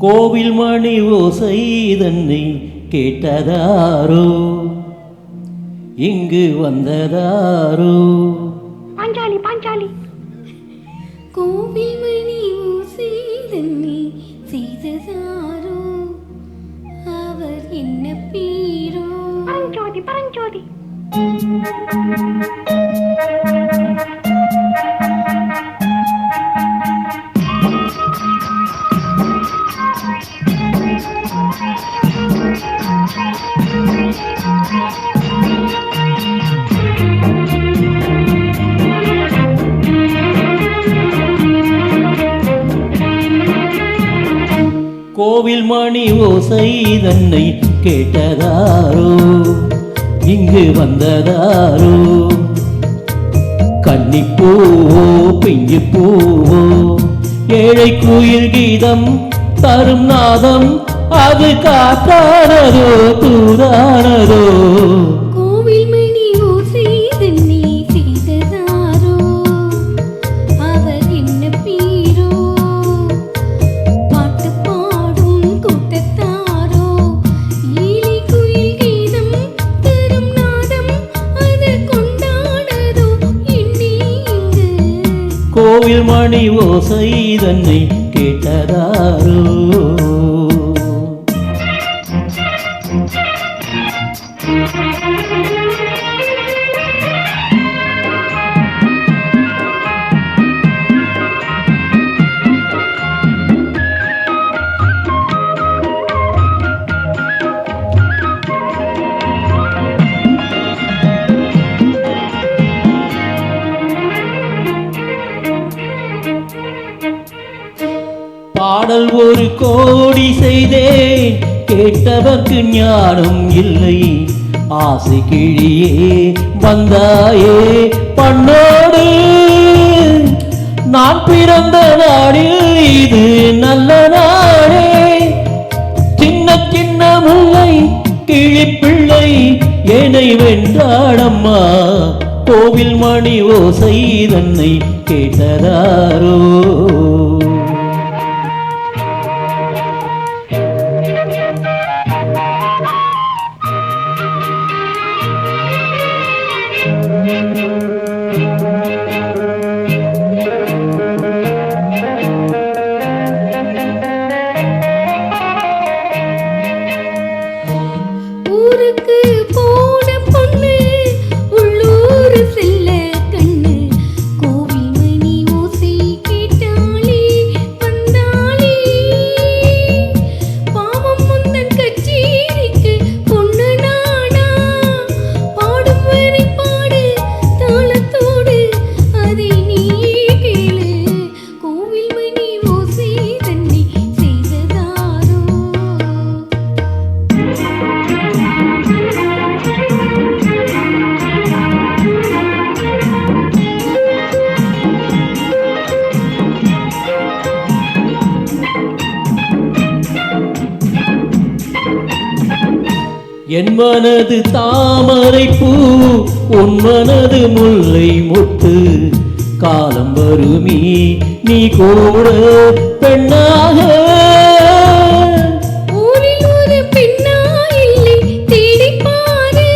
கோவில் மணி ஓசை தன்னை கேட்டதாரோ, இங்கு வந்ததாரோ? பாஞ்சாலி பாஞ்சாலி. கோவில் மணி ஓசை தன்னை செய்ததாரோ, அவர் என்ன பேரோ? பரஞ்சோதி பரஞ்சோதி. கோவில் மணி ஓசை தன்னை கேட்டதாரோ, இங்கு வந்ததாரோ? கன்னிப்பூவோ பிஞ்சு பூவோ, ஏழை குயில் கீதம் தரும் நாதம், அது காத்தானதோ தூதானதோ? கோவில் மணி ஓசை தன்னை செய்ததாரோ, அவர் என்ன பேரோ? பாட்டு பாடும் கூட்டத்தாரோ, ஏழை குயில் கீதம் தரும் நாதம், அது கொண்டானதோ இன்னி இங்கு? கோவில் மணி ஓசை தன்னை கேட்டதாரோ? பாடல் ஒரு கோடி செய்தேன், கேட்டவர்க்கு ஞானம் இல்லை. ஆசை கிழியே வந்தாயே பண்ணோடு, நான் பிறந்த நாடில் இது நல்ல நாடே. சின்ன சின்ன முல்லை கிழிப்பிள்ளை என்னை வென்றாடம்மா, கோவில் மணி ஓசை தன்னை கேட்டதாரோ? ஊருக்கு போன பொண்ணு உள்ளூர் செல்ல கண்ணு, கோவில் மணி ஓசை கேட்டாலே வந்தாலே. பாவம் முந்தன் கச்சேரிக்கு பொண்ணு நானா, பாடும் வரை பாடு தாளத்தோடு, அதை நீயே கேளு. கோவில் மணி ஓசை தன்னை செய்ததாரோ? என் மனது தாமரை பூ, உன் மனது முல்லை மொட்டு. காலம் வருமி நீ கூட பெண்ணாக, ஊரில் ஒரு பெண்ணா இல்லை தேடிப் பாரு,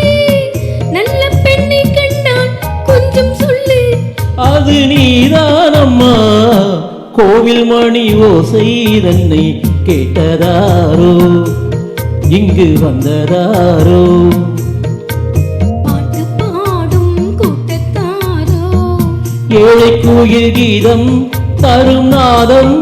நல்ல பெண்ணை கண்டால் கொஞ்சம் சொல்லு. அது நீதானம்மா. கோவில் மணி ஓசை தன்னை கேட்டதாரோ, இங்கு வந்ததாரோ? பாட்டு பாடும் கூட்டத்தாரோ, ஏழை குயில் கீதம் தரும் நாதம்,